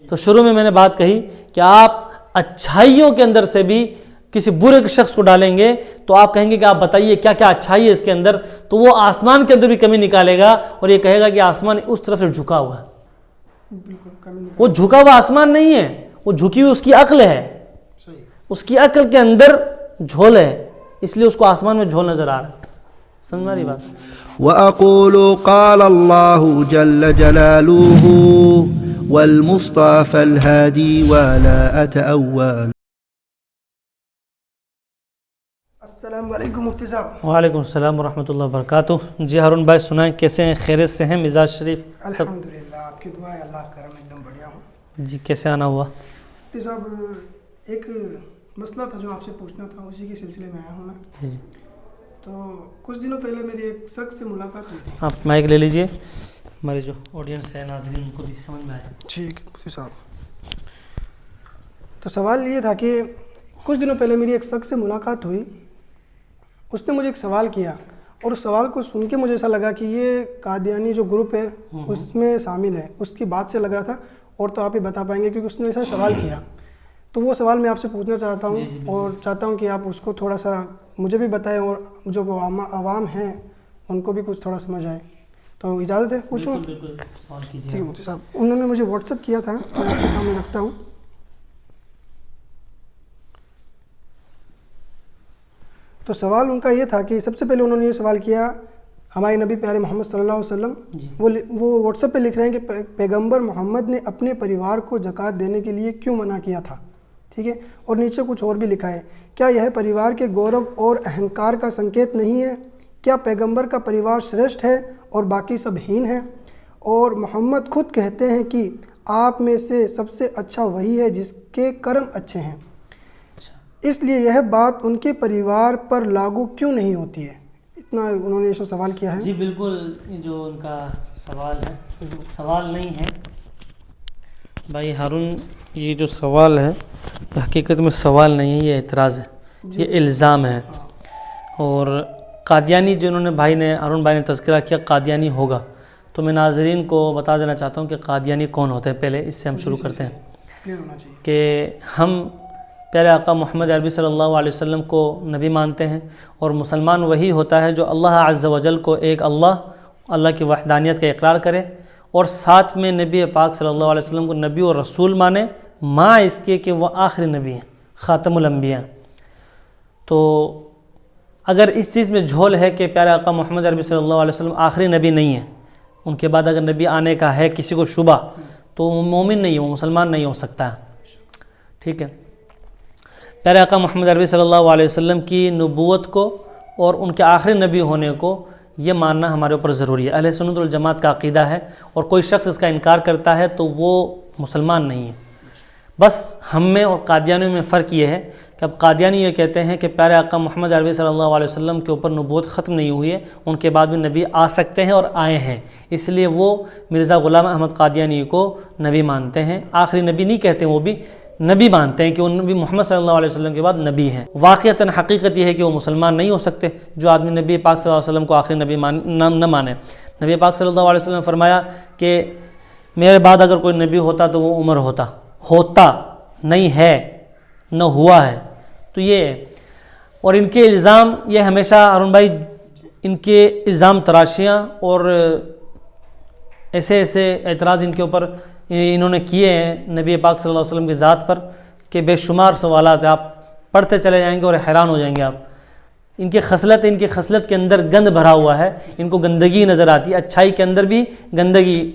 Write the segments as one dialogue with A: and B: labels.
A: تو شروع میں نے بات کہی کہ آپ اچھائیوں کے اندر سے بھی کسی برے شخص کو ڈالیں گے تو آپ کہیں گے کہ آپ بتائیے کیا کیا اچھائی ہے اس کے اندر، تو وہ آسمان کے اندر بھی کمی نکالے گا اور یہ کہے گا کہ آسمان اس طرف سے جھکا ہوا ہے۔ وہ جھکا ہوا آسمان نہیں ہے، وہ جھکی ہوئی اس کی عقل ہے، اس کی عقل کے اندر جھول ہے، اس لیے اس کو آسمان میں جھول نظر آ رہا ہے۔ سمجھ میں آ رہی بات؟
B: وَأَقُولُ قَالَ اللَّهُ جَلَّ جَلَالُهُ وَالْمُصْطَفَى الْهَادِي وَلَا أَتَأَوَّلُ۔
C: السلام علیکم مفتی صاحب۔
A: وعلیکم السلام ورحمۃ اللہ وبرکاتہ۔ جی ہارون بھائی سنائیں، کیسے ہیں؟ خیریت سے ہیں؟ مزاج شریف سب؟
C: الحمدللہ، آپ کی دعا ہے، اللہ کرم ایک دم بڑھیا ہوں۔
A: جی کیسے آنا ہوا؟
C: مفتی صاحب ایک مسئلہ تھا جو آپ سے پوچھنا تھا، اسی کے سلسلے میں آیا ہوں میں۔
A: جی
C: تو کچھ دنوں پہلے میری ایک شخص سے ملاقات ہوئی تھی۔
A: آپ مائک لے لیجئے، ہمارے جو آڈینس ہے ناظرین ان کو بھی سمجھ میں آئے۔
C: ٹھیک ہے مفتی صاحب۔ تو سوال یہ تھا کہ کچھ دنوں پہلے میری ایک شخص سے ملاقات ہوئی، اس نے مجھے ایک سوال کیا اور اس سوال کو سن کے مجھے ایسا لگا کہ یہ قادیانی جو گروپ ہے اس میں شامل ہے، اس کی بات سے لگ رہا تھا، اور تو آپ ہی بتا پائیں گے کیونکہ اس نے ایسا سوال کیا۔ تو وہ سوال میں آپ سے پوچھنا چاہتا ہوں اور چاہتا ہوں کہ آپ اس کو تھوڑا سا مجھے بھی بتائیں اور جو عوام ہیں ان کو بھی کچھ تھوڑا سمجھ آئے۔ تو اجازت ہے پوچھوں؟ ٹھیک ہے مفتی صاحب۔ انہوں نے مجھے واٹس ایپ کیا تھا، میں آپ کے سامنے رکھتا ہوں۔ تو سوال ان کا یہ تھا کہ سب سے پہلے انہوں نے یہ سوال کیا، ہمارے نبی پیارے محمد صلی اللہ علیہ وسلم وہ واٹس ایپ پہ لکھ رہے ہیں کہ پیغمبر محمد نے اپنے پریوار کو زکوٰۃ دینے کے لیے کیوں منع کیا تھا، ٹھیک ہے، اور نیچے کچھ اور بھی لکھا ہے، کیا یہ پریوار کے گورو اور اہنکار کا سنکیت نہیں ہے؟ کیا پیغمبر کا پریوار شریشٹھ ہے اور باقی سب ہین ہیں؟ اور محمد خود کہتے ہیں کہ آپ میں سے سب سے اچھا وہی ہے جس کے کرم اچھے ہیں، اس لیے یہ بات ان کے پریوار پر لاگو کیوں نہیں ہوتی ہے؟ اتنا انہوں نے ایسا سوال کیا ہے۔
A: جی بالکل، جو ان کا سوال ہے سوال نہیں ہے بھائی ہارون، یہ جو سوال ہے حقیقت میں سوال نہیں ہے، یہ اعتراض ہے، یہ الزام ہے۔ اور قادیانی جو انہوں نے ہارون بھائی نے تذکرہ کیا قادیانی ہوگا، تو میں ناظرین کو بتا دینا چاہتا ہوں کہ قادیانی کون ہوتے ہیں۔ پہلے اس سے ہم شروع کرتے ہیں کہ ہم پیارے آقا محمد عربی صلی اللہ علیہ وسلم کو نبی مانتے ہیں، اور مسلمان وہی ہوتا ہے جو اللہ عز و جل کو ایک اللہ کی وحدانیت کا اقرار کرے، اور ساتھ میں نبی پاک صلی اللہ علیہ وسلم کو نبی اور رسول مانے، ماں اس کے کہ وہ آخری نبی ہیں، خاتم الانبیاء۔ تو اگر اس چیز میں جھول ہے کہ پیارے آقا محمد عربی صلی اللہ علیہ وسلم آخری نبی نہیں ہے، ان کے بعد اگر نبی آنے کا ہے کسی کو شبہ، تو وہ مومن نہیں ہے، وہ مسلمان نہیں ہو سکتا ہے، ٹھیک ہے۔ پیارے آقا محمد عربی صلی اللہ علیہ وسلم کی نبوت کو اور ان کے آخری نبی ہونے کو یہ ماننا ہمارے اوپر ضروری ہے، اہل سنت والجماعت کا عقیدہ ہے، اور کوئی شخص اس کا انکار کرتا ہے تو وہ مسلمان نہیں ہے۔ بس ہم میں اور قادیانیوں میں فرق یہ ہے کہ اب قادیانی یہ کہتے ہیں کہ پیارے آقا محمد عربی صلی اللہ علیہ وسلم کے اوپر نبوت ختم نہیں ہوئی ہے، ان کے بعد بھی نبی آ سکتے ہیں اور آئے ہیں، اس لیے وہ مرزا غلام احمد قادیانی کو نبی مانتے ہیں۔ آخری نبی نہیں کہتے ہیں، وہ بھی نبی مانتے ہیں کہ وہ نبی محمد صلی اللہ علیہ وسلم کے بعد نبی ہیں۔ واقعتاً حقیقت یہ ہے کہ وہ مسلمان نہیں ہو سکتے جو آدمی نبی پاک صلی اللہ علیہ وسلم کو آخری نبی نہ مانے۔ نبی پاک صلی اللہ علیہ وسلم نے فرمایا کہ میرے بعد اگر کوئی نبی ہوتا تو وہ عمر ہوتا نہیں ہے، نہ ہوا ہے، تو یہ ہے۔ اور ان کے الزام یہ ہمیشہ ہارون بھائی، ان کے الزام تراشیاں اور ایسے اعتراض ان کے اوپر انہوں نے کیے ہیں نبی پاک صلی اللہ علیہ وسلم کی ذات پر کہ بے شمار سوالات آپ پڑھتے چلے جائیں گے اور حیران ہو جائیں گے آپ۔ ان کی خصلت کے اندر گند بھرا ہوا ہے، ان کو گندگی نظر آتی ہے، اچھائی کے اندر بھی گندگی۔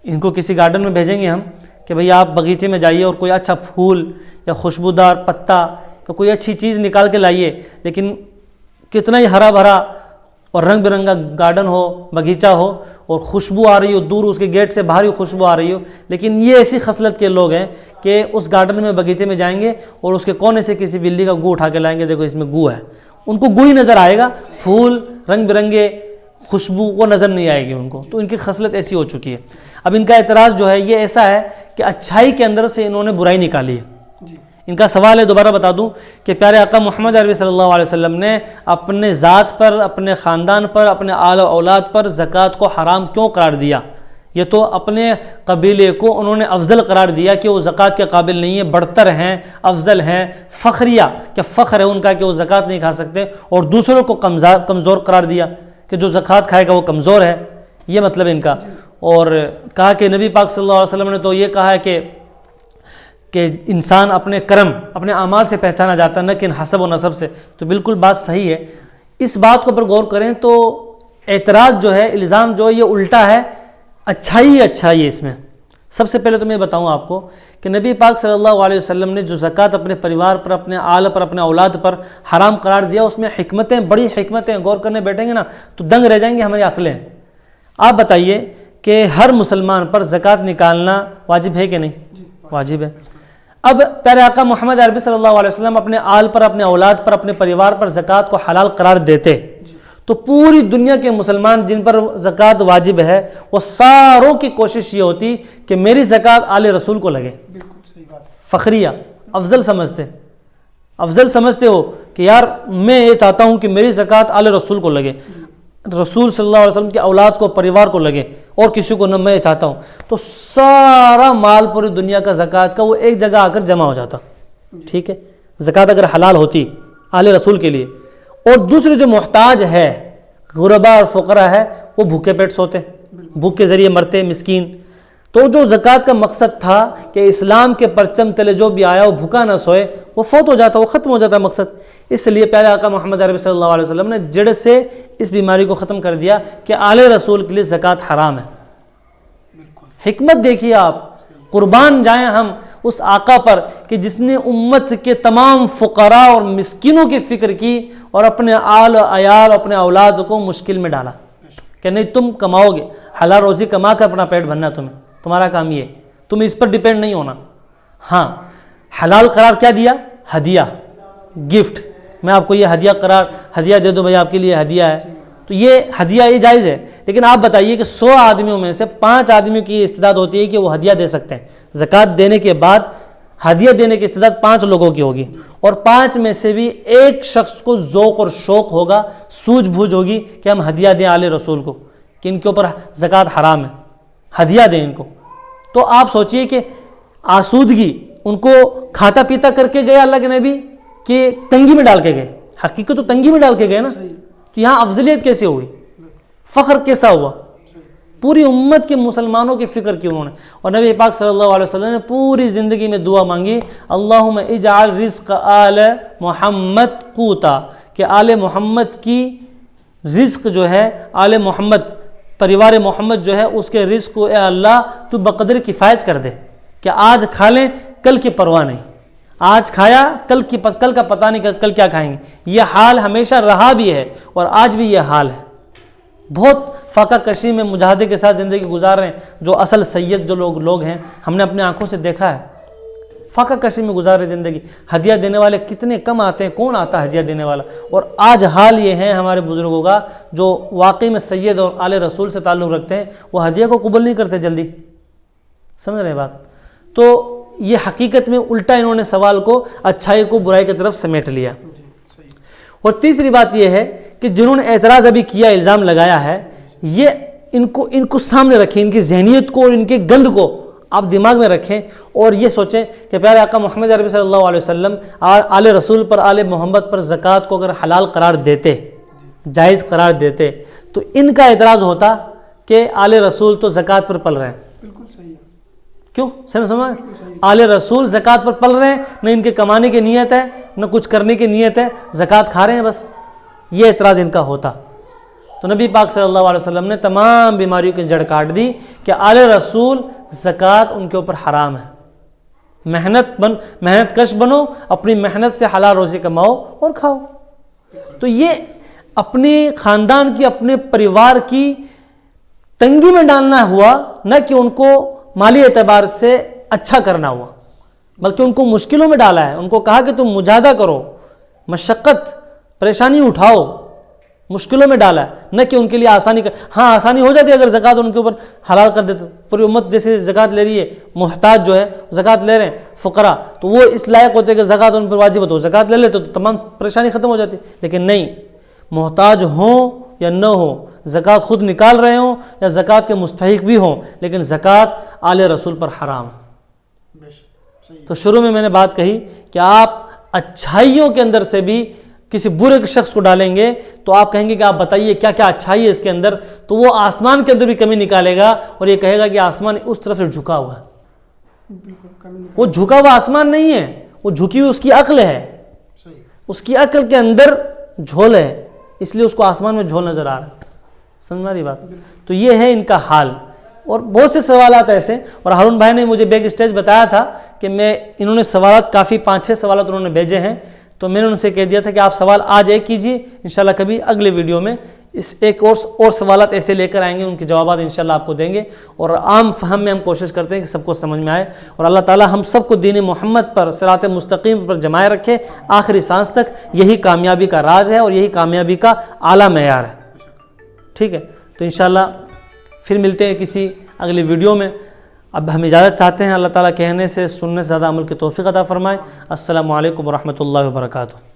A: ان کو کسی گارڈن میں بھیجیں گے ہم کہ بھئی آپ باغیچے میں جائیے اور کوئی اچھا پھول یا خوشبودار پتا یا کوئی اچھی چیز نکال کے لائیے، لیکن کتنا ہی ہرا بھرا اور رنگ برنگا گارڈن ہو، باغیچہ ہو، اور خوشبو آ رہی ہو، دور اس کے گیٹ سے باہر خوشبو آ رہی ہو، لیکن یہ ایسی خصلت کے لوگ ہیں کہ اس گارڈن میں باغیچے میں جائیں گے اور اس کے کونے سے کسی بلی کا گو اٹھا کے لائیں گے، دیکھو اس میں گو ہے، ان کو گو ہی نظر آئے گا، پھول رنگ برنگے خوشبو وہ نظر نہیں آئے گی ان کو۔ تو ان کی خصلت ایسی ہو چکی ہے۔ اب ان کا اعتراض جو ہے یہ ایسا ہے کہ اچھائی کے اندر سے انہوں نے برائی نکالی ہے۔ ان کا سوال ہے، دوبارہ بتا دوں، کہ پیارے آقا محمد عربی صلی اللہ علیہ وسلم نے اپنے ذات پر، اپنے خاندان پر، اپنے آل و اولاد پر زکوٰۃ کو حرام کیوں قرار دیا؟ یہ تو اپنے قبیلے کو انہوں نے افضل قرار دیا کہ وہ زکوٰۃ کے قابل نہیں ہے، برتر ہیں، افضل ہیں، فخریہ کہ فخر ہے ان کا کہ وہ زکوٰۃ نہیں کھا سکتے، اور دوسروں کو کمزور قرار دیا کہ جو زکوٰۃ کھائے گا وہ کمزور ہے، یہ مطلب ان کا۔ اور کہا کہ نبی پاک صلی اللہ علیہ وسلم نے تو یہ کہا ہے کہ انسان اپنے کرم، اپنے اعمال سے پہچانا جاتا ہے، نہ کہ حسب و نسب سے۔ تو بالکل بات صحیح ہے۔ اس بات کو پر غور کریں تو اعتراض جو ہے، الزام جو ہے، یہ الٹا ہے، اچھائی ہے اس میں۔ سب سے پہلے تو میں بتاؤں آپ کو کہ نبی پاک صلی اللہ علیہ وسلم نے جو زکوٰۃ اپنے پریوار پر، اپنے آل پر، اپنے اولاد پر حرام قرار دیا، اس میں حکمتیں، بڑی حکمتیں، غور کرنے بیٹھیں گے نا تو دنگ رہ جائیں گے ہماری عقلیں۔ آپ بتائیے کہ ہر مسلمان پر زکوٰۃ نکالنا واجب ہے کہ نہیں؟ واجب ہے۔ اب پیارے آقا محمد عربی صلی اللہ علیہ وسلم اپنے آل پر، اپنے اولاد پر، اپنے پریوار پر زکوٰۃ کو حلال قرار دیتے تو پوری دنیا کے مسلمان جن پر زکوٰۃ واجب ہے وہ ساروں کی کوشش یہ ہوتی کہ میری زکوٰۃ آل رسول کو لگے۔ فخریہ، افضل سمجھتے ہو کہ یار میں یہ چاہتا ہوں کہ میری زکوٰۃ آل رسول کو لگے، رسول صلی اللہ علیہ وسلم کے اولاد کو، پریوار کو لگے، اور کسی کو نہ میں چاہتا ہوں، تو سارا مال پوری دنیا کا زکوٰۃ کا وہ ایک جگہ آ کر جمع ہو جاتا۔ ٹھیک ہے، زکوٰۃ اگر حلال ہوتی آل رسول کے لیے، اور دوسرے جو محتاج ہے، غربا اور فقراء ہے، وہ بھوکے پیٹ سوتے، بھوک کے ذریعے مرتے، مسکین۔ تو جو زکوٰۃ کا مقصد تھا کہ اسلام کے پرچم تلے جو بھی آیا وہ بھوکا نہ سوئے، وہ فوت ہو جاتا، وہ ختم ہو جاتا مقصد۔ اس لیے پیارے آقا محمد عربی صلی اللہ علیہ وسلم نے جڑ سے اس بیماری کو ختم کر دیا کہ آل رسول کے لیے زکوٰۃ حرام ہے۔ حکمت دیکھیے آپ، قربان جائیں ہم اس آقا پر کہ جس نے امت کے تمام فقراء اور مسکینوں کی فکر کی اور اپنے آل عیال، اپنے اولاد کو مشکل میں ڈالا کہ نہیں تم کماؤ گے، حلال روزی کما کر اپنا پیٹ بھرنا، تمہارا کام یہ، تم اس پر ڈیپینڈ نہیں ہونا۔ ہاں، حلال قرار کیا دیا؟ ہدیہ، گفٹ۔ میں آپ کو یہ ہدیہ دے دوں بھائی، آپ کے لیے ہدیہ ہے، تو یہ ہدیہ یہ جائز ہے۔ لیکن آپ بتائیے کہ 100 آدمیوں میں سے 5 آدمیوں کی استعداد ہوتی ہے کہ وہ ہدیہ دے سکتے ہیں۔ زکوٰۃ دینے کے بعد ہدیہ دینے کی استعداد 5 لوگوں کی ہوگی، اور 5 میں سے بھی ایک شخص کو ذوق اور شوق ہوگا، سوجھ بوجھ ہوگی کہ ہم ہدیہ دیں آل رسول کو، کہ ان کے اوپر زکوٰۃ حرام ہے، ہدیہ دیں ان کو۔ تو آپ سوچئے کہ آسودگی ان کو کھاتا پیتا کر کے گئے اللہ کے نبی کہ تنگی میں ڈال کے گئے؟ حقیقت تو تنگی میں ڈال کے گئے نا، تو یہاں افضلیت کیسے ہوئی، فخر کیسا ہوا؟ پوری امت کے مسلمانوں کی فکر کی انہوں نے۔ اور نبی پاک صلی اللہ علیہ وسلم نے پوری زندگی میں دعا مانگی، اللہم اجعل رزق آل محمد قوتا، کہ آل محمد کی رزق جو ہے، آل محمد پریوار محمد جو ہے، اس کے رزق کو اے اللہ تو بقدر کفایت کر دے، کہ آج کھا لیں کل کی پرواہ نہیں، آج کھایا کل کا پتہ نہیں کل کیا کھائیں گے۔ یہ حال ہمیشہ رہا بھی ہے اور آج بھی یہ حال ہے۔ بہت فاقہ کشی میں مجاہدے کے ساتھ زندگی گزار رہے ہیں، جو اصل سید جو لوگ ہیں، ہم نے اپنے آنکھوں سے دیکھا ہے، فاقہ کشی میں گزار رہے زندگی۔ ہدیہ دینے والے کتنے کم آتے ہیں، کون آتا ہے ہدیہ دینے والا؟ اور آج حال یہ ہے ہمارے بزرگوں کا، جو واقعی میں سید اور آل رسول سے تعلق رکھتے ہیں، وہ ہدیہ کو قبول نہیں کرتے جلدی۔ سمجھ رہے بات؟ تو یہ حقیقت میں الٹا انہوں نے سوال کو اچھائی کو برائی کی طرف سمیٹ لیا۔ اور تیسری بات یہ ہے کہ جنہوں نے اعتراض ابھی کیا، الزام لگایا ہے، یہ ان کو سامنے رکھیں، ان کی ذہنیت کو اور ان کے گند کو آپ دماغ میں رکھیں، اور یہ سوچیں کہ پیارے آقا محمد عربی صلی اللہ علیہ وسلم آل رسول پر، آل محمد پر زکوٰۃ کو اگر حلال قرار دیتے، جائز قرار دیتے، تو ان کا اعتراض ہوتا کہ آل رسول تو زکوٰۃ پر پل رہے ہیں۔ کیوں؟ سمجھ آل رسول زکوٰۃ پر پل رہے ہیں، نہ ان کے کمانے کی نیت ہے، نہ کچھ کرنے کی نیت ہے، زکوٰۃ کھا رہے ہیں بس، یہ اعتراض ان کا ہوتا۔ تو نبی پاک صلی اللہ علیہ وسلم نے تمام بیماریوں کی جڑ کاٹ دی کہ آل رسول زکوٰۃ ان کے اوپر حرام ہے۔ محنت کش بنو، اپنی محنت سے حلال روزی کماؤ اور کھاؤ۔ تو یہ اپنے خاندان کی، اپنے پریوار کی تنگی میں ڈالنا ہوا، نہ کہ ان کو مالی اعتبار سے اچھا کرنا ہوا، بلکہ ان کو مشکلوں میں ڈالا ہے۔ ان کو کہا کہ تم مجاہدہ کرو، مشقت پریشانی اٹھاؤ، مشکلوں میں ڈالا ہے، نہ کہ ان کے لیے آسانی ہاں آسانی ہو جاتی ہے اگر زکوٰۃ ان کے اوپر حلال کر دیتے۔ پوری امت جیسے زکوٰۃ لے رہی ہے، محتاج جو ہے زکوٰۃ لے رہے ہیں فقراء، تو وہ اس لائق ہوتے کہ زکوٰۃ ان پر واجب ہو، تو زکوٰۃ لے لیتے تو تمام پریشانی ختم ہو جاتی۔ لیکن نہیں، محتاج ہوں یا نہ ہو، زکوٰۃ خود نکال رہے ہوں یا زکوٰۃ کے مستحق بھی ہوں، لیکن زکوٰۃ آل رسول پر حرام ہے۔ تو شروع میں نے بات کہی کہ آپ اچھائیوں کے اندر سے بھی کسی برے شخص کو ڈالیں گے تو آپ کہیں گے کہ آپ بتائیے کیا کیا اچھائی ہے اس کے اندر، تو وہ آسمان کے اندر بھی کمی نکالے گا اور یہ کہے گا کہ آسمان اس طرف سے جھکا ہوا ہے۔ وہ جھکا ہوا آسمان نہیں ہے، وہ جھکی ہوئی اس کی عقل ہے، اس کی عقل کے اندر جھول ہے، اس لیے اس کو آسمان میں جھول نظر آ رہا ہے۔ سمجھ رہی بات؟ تو یہ ہے ان کا حال، اور بہت سے سوالات ایسے، اور ہارون بھائی نے مجھے بیک اسٹیج بتایا تھا کہ انہوں نے سوالات کافی 5-6 سوالات انہوں نے بھیجے ہیں، تو میں نے ان سے کہہ دیا تھا کہ آپ سوال آج ایک کیجیے، انشاءاللہ کبھی اگلے ویڈیو میں اس ایک اور سوالات ایسے لے کر آئیں گے، ان کے جوابات انشاءاللہ آپ کو دیں گے، اور عام فہم میں ہم کوشش کرتے ہیں کہ سب کو سمجھ میں آئے، اور اللہ تعالی ہم سب کو دین محمد پر صراط مستقیم پر جمائے رکھے آخری سانس تک۔ یہی کامیابی کا راز ہے اور یہی کامیابی کا اعلیٰ معیار ہے۔ ٹھیک ہے، تو انشاءاللہ پھر ملتے ہیں کسی اگلی ویڈیو میں۔ اب ہم اجازت چاہتے ہیں، اللہ تعالیٰ کہنے سے سننے سے زیادہ عمل کی توفیق عطا فرمائے۔ السلام علیکم ورحمۃ اللہ وبرکاتہ۔